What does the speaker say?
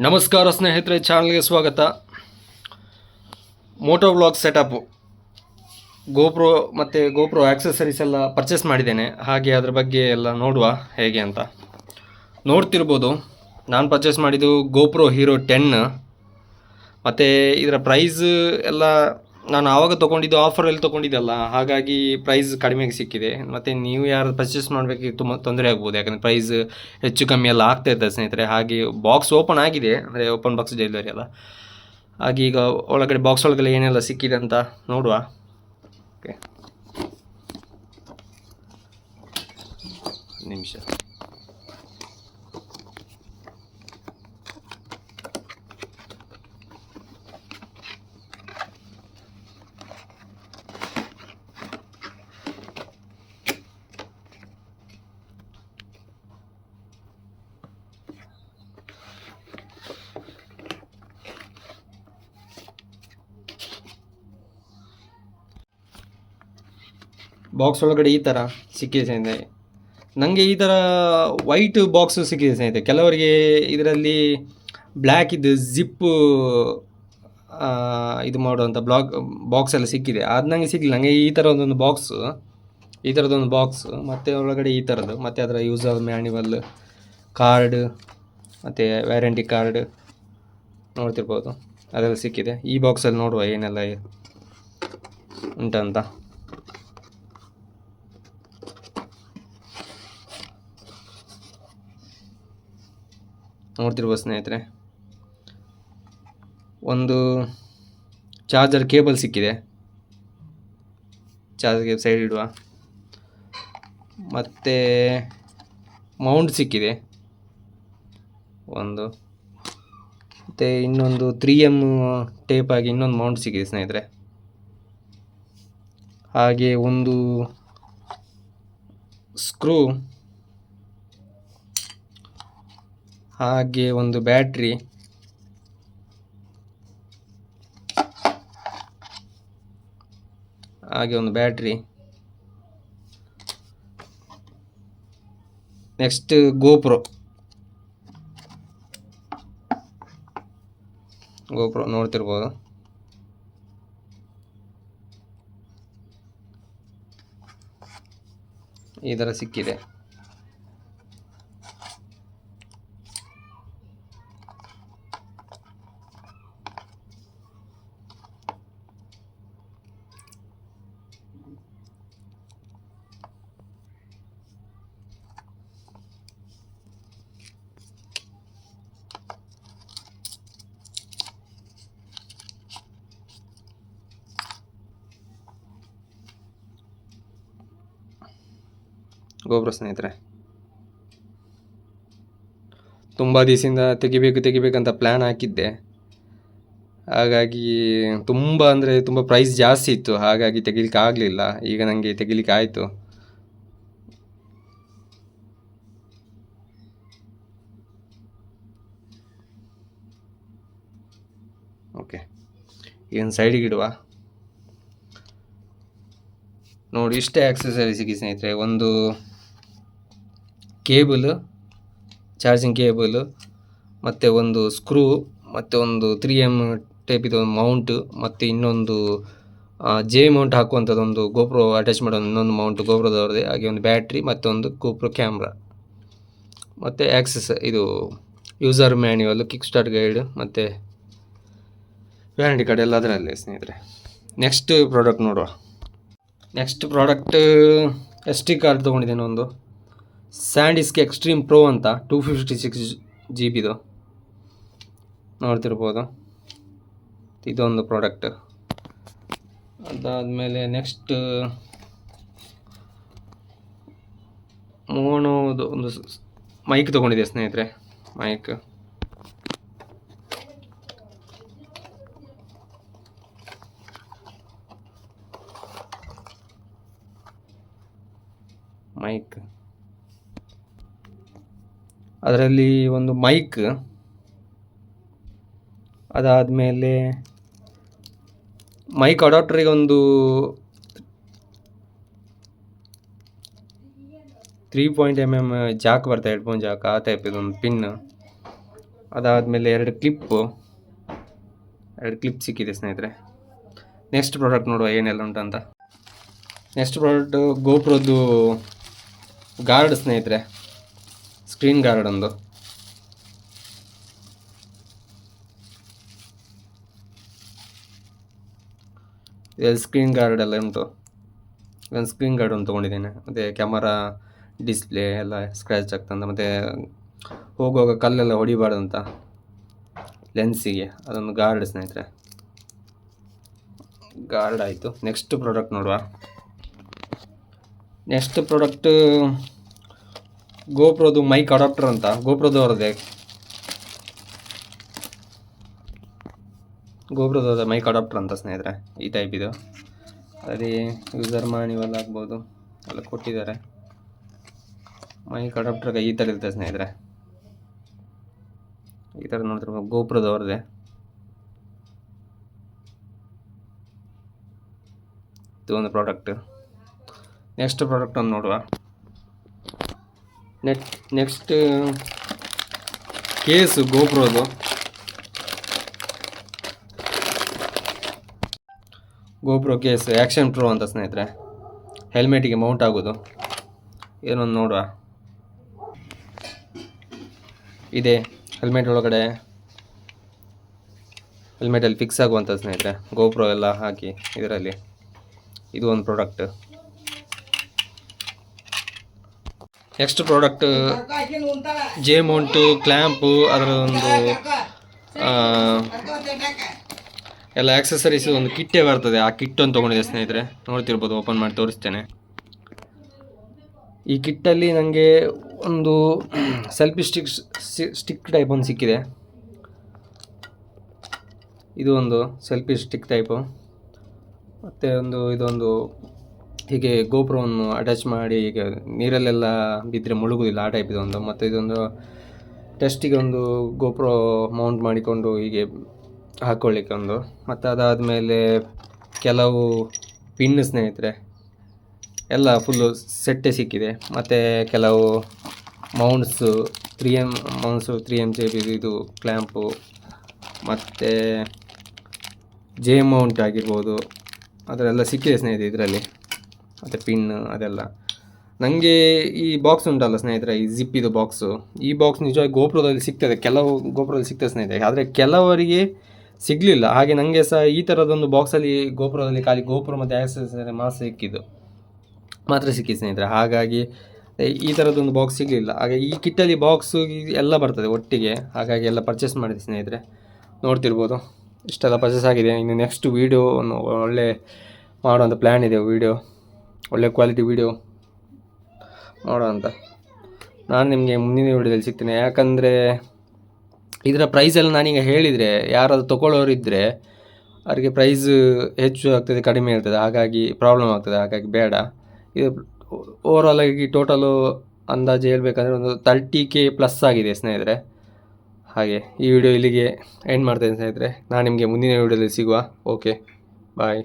ನಮಸ್ಕಾರ ಸ್ನೇಹಿತರೆ, ಚಾನಲ್ಗೆ ಸ್ವಾಗತ. ಮೋಟೋ ವ್ಲಾಗ್ ಸೆಟಪ್ಪು ಗೋಪ್ರೋ ಮತ್ತು ಗೋಪ್ರೋ ಆಕ್ಸೆಸರೀಸ್ ಎಲ್ಲ ಪರ್ಚೇಸ್ ಮಾಡಿದ್ದೇನೆ. ಹಾಗೆ ಅದ್ರ ಬಗ್ಗೆ ಎಲ್ಲ ನೋಡುವ ಹೇಗೆ ಅಂತ. ನೋಡ್ತಿರ್ಬೋದು, ನಾನು ಪರ್ಚೇಸ್ ಮಾಡಿದ್ದು ಗೋಪ್ರೋ ಹೀರೋ 10. ಮತ್ತು ಇದರ ಪ್ರೈಸ್ ಎಲ್ಲ ನಾನು ಆವಾಗ ತೊಗೊಂಡಿದ್ದು ಆಫರಲ್ಲಿ ತೊಗೊಂಡಿದ್ದಲ್ಲ, ಹಾಗಾಗಿ ಪ್ರೈಸ್ ಕಡಿಮೆಗೆ ಸಿಕ್ಕಿದೆ. ಮತ್ತು ನೀವು ಯಾರು ಪರ್ಚೇಸ್ ಮಾಡಬೇಕು ತುಂಬ ತೊಂದರೆ ಆಗ್ಬೋದು, ಯಾಕಂದರೆ ಪ್ರೈಸ್ ಹೆಚ್ಚು ಕಮ್ಮಿ ಎಲ್ಲ ಆಗ್ತಾ ಇರ್ತದೆ ಸ್ನೇಹಿತರೆ. ಹಾಗೆ ಬಾಕ್ಸ್ ಓಪನ್ ಆಗಿದೆ, ಅಂದರೆ ಓಪನ್ ಬಾಕ್ಸ್ ಡೆಲಿವರಿ ಅಲ್ಲ. ಹಾಗೆ ಈಗ ಒಳಗಡೆ ಬಾಕ್ಸ್ ಒಳಗಡೆ ಏನೆಲ್ಲ ಸಿಕ್ಕಿದೆ ಅಂತ ನೋಡುವ. ಓಕೆ, ನಿಮಿಷ. ಬಾಕ್ಸ್ ಒಳಗಡೆ ಈ ಥರ ಸಿಕ್ಕಿದೆ ಸ್ನೇಹಿತರೆ. ನನಗೆ ಈ ಥರ ವೈಟ್ ಬಾಕ್ಸ್ ಸಿಕ್ಕಿದೆ ಸ್ನೇಹಿತರೆ. ಕೆಲವರಿಗೆ ಇದರಲ್ಲಿ ಬ್ಲ್ಯಾಕ್ ಇದು ಜಿಪ್ಪು ಇದು ಮಾಡುವಂಥ ಬಾಕ್ಸ್ ಎಲ್ಲ ಸಿಕ್ಕಿದೆ. ಅದು ನನಗೆ ಸಿಗಲಿಲ್ಲ. ನನಗೆ ಈ ಥರದೊಂದು ಬಾಕ್ಸ್ ಮತ್ತು ಒಳಗಡೆ ಈ ಥರದ್ದು, ಮತ್ತು ಅದರ ಯೂಸರ್ ಮ್ಯಾನ್ಯುವಲ್, ಕಾರ್ಡ್ ಮತ್ತು ವ್ಯಾರಂಟಿ ಕಾರ್ಡ್ ನೋಡ್ತಿರ್ಬೋದು, ಅದೆಲ್ಲ ಸಿಕ್ಕಿದೆ. ಈ ಬಾಕ್ಸಲ್ಲಿ ನೋಡುವ ಏನೆಲ್ಲ ಉಂಟಂತ. ನೋಡ್ತಿರ್ಬೋದು ಸ್ನೇಹಿತರೆ, ಒಂದು ಚಾರ್ಜರ್ ಕೇಬಲ್ ಸಿಕ್ಕಿದೆ, ಚಾರ್ಜರ್ಗೆ ಸೈಡ್ ಇಡುವ. ಮತ್ತು ಮೌಂಟ್ ಸಿಕ್ಕಿದೆ ಒಂದು, ಮತ್ತು ಇನ್ನೊಂದು 3M ಟೇಪ್ ಆಗಿ ಇನ್ನೊಂದು ಮೌಂಟ್ ಸಿಕ್ಕಿದೆ ಸ್ನೇಹಿತರೆ. ಹಾಗೆ ಒಂದು ಸ್ಕ್ರೂ, ಹಾಗೆ ಒಂದು ಬ್ಯಾಟ್ರಿ, ನೆಕ್ಸ್ಟ್ ಗೋಪ್ರೋ ನೋಡ್ತಿರ್ಬೋದು. ಈ ಥರ ಸಿಕ್ಕಿದೆ. ಗೋಪ್ರೋ ಸ್ನೇಹಿತರೆ, ತುಂಬ ದಿವಸದಿಂದ ತೆಗಿಬೇಕಂತ ಪ್ಲ್ಯಾನ್ ಹಾಕಿದ್ದೆ. ಹಾಗಾಗಿ ತುಂಬ ಪ್ರೈಸ್ ಜಾಸ್ತಿ ಇತ್ತು, ಹಾಗಾಗಿ ತೆಗಿಲಿಕ್ಕೆ ಆಗಲಿಲ್ಲ. ಈಗ ನನಗೆ ತೆಗಿಲಿಕ್ಕೆ ಆಯಿತು. ಓಕೆ, ಇದನ್ನು ಸೈಡಿಗೆ ಇಡುವ. ನೋಡಿ, ಇಷ್ಟೇ ಆಕ್ಸೆಸರಿ ಸಿಕ್ಕಿ ಸ್ನೇಹಿತರೆ. ಒಂದು ಕೇಬಲ್, ಚಾರ್ಜಿಂಗ್ ಕೇಬಲ್, ಮತ್ತು ಒಂದು ಸ್ಕ್ರೂ, ಮತ್ತು ಒಂದು 3M ಟೇಪ್ ಇದು ಮೌಂಟು, ಮತ್ತು ಇನ್ನೊಂದು ಜೆ ಮೌಂಟ್ ಹಾಕುವಂಥದ್ದೊಂದು ಗೋಪ್ರೋ ಅಟ್ಯಾಚ್ ಮಾಡೋ ಇನ್ನೊಂದು ಮೌಂಟ್ ಗೋಪ್ರೋದವ್ರದ್ದೇ. ಹಾಗೆ ಒಂದು ಬ್ಯಾಟ್ರಿ, ಮತ್ತೊಂದು ಗೋಪ್ರೋ ಕ್ಯಾಮ್ರಾ, ಮತ್ತು ಇದು user manual, kick start guide, ಮತ್ತು ವ್ಯಾರಂಟಿ ಕಾರ್ಡ್ ಎಲ್ಲ ಅದರಲ್ಲೇ ಸ್ನೇಹಿತರೆ. ನೆಕ್ಸ್ಟ್ ಪ್ರಾಡಕ್ಟ್ ನೋಡುವ. ನೆಕ್ಸ್ಟ್ ಪ್ರಾಡಕ್ಟ್ SD ಕಾರ್ಡ್ ತೊಗೊಂಡಿದ್ದೇನೆ, ಒಂದು ಸ್ಯಾಂಡಿಸ್ಕ್ ಎಕ್ಸ್ಟ್ರೀಮ್ ಪ್ರೋ ಅಂತ 256 GB ನೋಡ್ತಿರ್ಬೋದು. ಇದೊಂದು ಪ್ರಾಡಕ್ಟ್. ಅದಾದಮೇಲೆ ನೆಕ್ಸ್ಟ್ ಮೋನೋದು ಒಂದು ಮೈಕ್ ತೊಗೊಂಡಿದ್ದೆ ಸ್ನೇಹಿತರೆ. ಮೈಕ್ ಅದರಲ್ಲಿ ಒಂದು ಮೈಕ್, ಅದಾದಮೇಲೆ ಮೈಕ್ ಅಡಾಪ್ಟರಿಗೆ ಒಂದು 3.mm ಜಾಕ್ ಬರ್ತದೆ, ಹೆಡ್ಫೋನ್ ಜಾಕ್, ಆ ಟೈಪ್ ಇದೊಂದು ಪಿನ್. ಅದಾದಮೇಲೆ 2 ಕ್ಲಿಪ್ ಸಿಕ್ಕಿದೆ ಸ್ನೇಹಿತರೆ. ನೆಕ್ಸ್ಟ್ ಪ್ರಾಡಕ್ಟ್ ನೋಡುವ ಏನೆಲ್ಲ ಉಂಟಂತ. ನೆಕ್ಸ್ಟ್ ಪ್ರಾಡಕ್ಟ್ ಗೋಪ್ರೋದು ಗಾರ್ಡ್ ಸ್ನೇಹಿತರೆ, ಸ್ಕ್ರೀನ್ ಗಾರ್ಡ್ ಒಂದು. ಸ್ಕ್ರೀನ್ ಗಾರ್ಡ್ ಎಲ್ಲ ಉಂಟು. ಒಂದು ಸ್ಕ್ರೀನ್ ಗಾರ್ಡ್ ಒಂದು ತೊಗೊಂಡಿದ್ದೇನೆ. ಮತ್ತು ಕ್ಯಾಮರಾ ಡಿಸ್ಪ್ಲೇ ಎಲ್ಲ ಸ್ಕ್ರ್ಯಾಚ್ ಆಗ್ತಂತ, ಮತ್ತು ಹೋಗುವಾಗ ಕಲ್ಲೆಲ್ಲ ಹೊಡಿಬಾರ್ದಂತ ಲೆನ್ಸಿಗೆ, ಅದೊಂದು ಗಾರ್ಡ್ ಸ್ನೇಹಿತರೆ. ಗಾರ್ಡ್ ಆಯಿತು. ನೆಕ್ಸ್ಟ್ ಪ್ರಾಡಕ್ಟ್ ನೋಡುವ. ನೆಕ್ಸ್ಟ್ ಪ್ರಾಡಕ್ಟ್ ಗೋಪ್ರೋದು ಮೈಕ್ ಅಡಾಪ್ಟರ್ ಅಂತ, ಗೋಪ್ರೋದವ್ರದ್ದೇ ಮೈಕ್ ಅಡಾಪ್ಟರ್ ಅಂತ ಸ್ನೇಹಿತರೆ. ಈ ಟೈಪ್ ಇದು. ಅದೇ ಯೂಸರ್ ಮಾನ್ಯುವಲ್ ಆಗ್ಬೋದು ಎಲ್ಲ ಕೊಟ್ಟಿದ್ದಾರೆ. ಮೈಕ್ ಅಡಾಪ್ಟರ್ಗೆ ಈ ಥರ ಇರ್ತದೆ ಸ್ನೇಹಿತರೆ. ಈ ಥರ ನೋಡ್ತಿರ್ಬೋದು, ಗೋಪ್ರೋದವ್ರದ್ದೇ. ಇದು ಒಂದು ಪ್ರಾಡಕ್ಟ್. ನೆಕ್ಸ್ಟ್ ಪ್ರಾಡಕ್ಟ್ ಒಂದು ನೋಡುವ. ನೆಕ್ಸ್ಟ್ ಕೇಸು ಗೋಪ್ರೋದು. ಗೋಪ್ರೋ ಕೇಸ್ ಆ್ಯಕ್ಷನ್ ಪ್ರೋ ಅಂತ ಸ್ನೇಹಿತರೆ. ಹೆಲ್ಮೆಟಿಗೆ ಮೌಂಟ್ ಆಗೋದು. ಏನೊಂದು ನೋಡುವ. ಇದೆ ಹೆಲ್ಮೆಟ್ ಒಳಗಡೆ, ಹೆಲ್ಮೆಟಲ್ಲಿ ಫಿಕ್ಸ್ ಆಗುವಂಥ ಸ್ನೇಹಿತರೆ, ಗೋಪ್ರೋ ಎಲ್ಲ ಹಾಕಿ ಇದರಲ್ಲಿ. ಇದು ಒಂದು product. Next product J mount, clamp, ಅದರ ಒಂದು ಎಲ್ಲ ಆಕ್ಸೆಸರೀಸ್ ಒಂದು ಕಿಟ್ಟೇ ಬರ್ತದೆ. ಆ ಕಿಟ್ಟನ್ನು ತೊಗೊಂಡಿದೆ ಸ್ನೇಹಿತರೆ, ನೋಡ್ತಿರ್ಬೋದು. ಓಪನ್ ಮಾಡಿ ತೋರಿಸ್ತೇನೆ. ಈ ಕಿಟ್ಟಲ್ಲಿ ನನಗೆ ಒಂದು ಸೆಲ್ಫಿ ಸ್ಟಿಕ್ ಟೈಪ್ ಒಂದು ಸಿಕ್ಕಿದೆ. ಇದು ಒಂದು ಸೆಲ್ಫಿ ಸ್ಟಿಕ್ ಟೈಪು. ಮತ್ತು ಇದೊಂದು ಹೀಗೆ ಗೋಪ್ರೋವನ್ನು ಅಟ್ಯಾಚ್ ಮಾಡಿ ಹೀಗೆ ನೀರಲ್ಲೆಲ್ಲ ಬಿದ್ದರೆ ಮುಳುಗೋದಿಲ್ಲ, ಆ ಟೈಪ್ ಇದೊಂದು. ಮತ್ತು ಇದೊಂದು ಟೆಸ್ಟಿಗೆ ಒಂದು ಗೋಪ್ರೋ ಮೌಂಟ್ ಮಾಡಿಕೊಂಡು ಹೀಗೆ ಹಾಕ್ಕೊಳ್ಳಿಕ್ಕೆ ಒಂದು. ಮತ್ತು ಅದಾದಮೇಲೆ ಕೆಲವು ಪಿನ್ ಸ್ನೇಹಿತರೆ, ಎಲ್ಲ ಫುಲ್ಲು ಸೆಟ್ಟೇ ಸಿಕ್ಕಿದೆ. ಮತ್ತು ಕೆಲವು ಮೌಂಟ್ಸು 3M ಇದು ಕ್ಲ್ಯಾಂಪು, ಮತ್ತು ಜೆ ಮೌಂಟ್ ಆಗಿರ್ಬೋದು, ಅದರೆಲ್ಲ ಸಿಕ್ಕಿದೆ ಸ್ನೇಹಿತರೆ ಇದರಲ್ಲಿ. ಮತ್ತು ಪಿನ್ ಅದೆಲ್ಲ. ನನಗೆ ಈ ಬಾಕ್ಸ್ ಉಂಟಲ್ಲ ಸ್ನೇಹಿತರೆ, ಈ ಜಿಪ್ಪಿದು ಬಾಕ್ಸು, ಈ ಬಾಕ್ಸ್ ನಿಜವಾಗಿ ಗೋಪ್ರೋದಲ್ಲಿ ಸಿಗ್ತದೆ, ಕೆಲವು ಗೋಪ್ರೋದಲ್ಲಿ ಸಿಗ್ತದೆ ಸ್ನೇಹಿತರೆ. ಆದರೆ ಕೆಲವರಿಗೆ ಸಿಗಲಿಲ್ಲ. ಹಾಗೆ ನನಗೆ ಸಹ ಈ ಥರದೊಂದು ಬಾಕ್ಸಲ್ಲಿ ಗೋಪ್ರೋದಲ್ಲಿ ಖಾಲಿ ಗೋಪ್ರೋ ಮತ್ತು ಆಕ್ಸೆಸರಿ ಮಾತ್ರ ಸಿಕ್ಕಿದೆ ಸ್ನೇಹಿತರೆ. ಹಾಗಾಗಿ ಈ ಥರದೊಂದು ಬಾಕ್ಸ್ ಸಿಗಲಿಲ್ಲ. ಹಾಗೆ ಈ ಕಿಟ್ಟಲ್ಲಿ ಬಾಕ್ಸು ಎಲ್ಲ ಬರ್ತದೆ ಒಟ್ಟಿಗೆ. ಹಾಗಾಗಿ ಎಲ್ಲ ಪರ್ಚೇಸ್ ಮಾಡಿದೆ ಸ್ನೇಹಿತರೆ, ನೋಡ್ತಿರ್ಬೋದು. ಇಷ್ಟೆಲ್ಲ ಪರ್ಚೇಸ್ ಆಗಿದೆ. ಇನ್ನು ನೆಕ್ಸ್ಟ್ ವೀಡಿಯೋ ಒಳ್ಳೆ ಮಾಡುವಂಥ ಪ್ಲ್ಯಾನ್ ಇದೆ. ಒಳ್ಳೆ ಕ್ವಾಲಿಟಿ ವೀಡಿಯೋ ಮಾಡುವಂಥ. ನಾನು ನಿಮಗೆ ಮುಂದಿನ ವೀಡಿಯೋದಲ್ಲಿ ಸಿಗ್ತೇನೆ. ಯಾಕಂದರೆ ಇದರ ಪ್ರೈಸೆಲ್ಲ ನಾನೀಗ ಹೇಳಿದರೆ ಯಾರಾದರೂ ತೊಗೊಳ್ಳೋರಿದ್ದರೆ ಅವರಿಗೆ ಪ್ರೈಸ್ ಹೆಚ್ಚು ಆಗ್ತದೆ, ಕಡಿಮೆ ಇರ್ತದೆ, ಹಾಗಾಗಿ ಪ್ರಾಬ್ಲಮ್ ಆಗ್ತದೆ. ಹಾಗಾಗಿ ಬೇಡ. ಇದು ಓವರಾಲ್ ಆಗಿ ಟೋಟಲು ಅಂದಾಜು ಹೇಳಬೇಕಂದ್ರೆ ಒಂದು 30K ಪ್ಲಸ್ ಆಗಿದೆ ಸ್ನೇಹಿತರೆ. ಹಾಗೆ ಈ ವಿಡಿಯೋ ಇಲ್ಲಿಗೆ ಎಂಡ್ ಮಾಡ್ತೇನೆ ಸ್ನೇಹಿತರೆ. ನಾನು ನಿಮಗೆ ಮುಂದಿನ ವಿಡಿಯೋದಲ್ಲಿ ಸಿಗುವ. ಓಕೆ, ಬಾಯ್.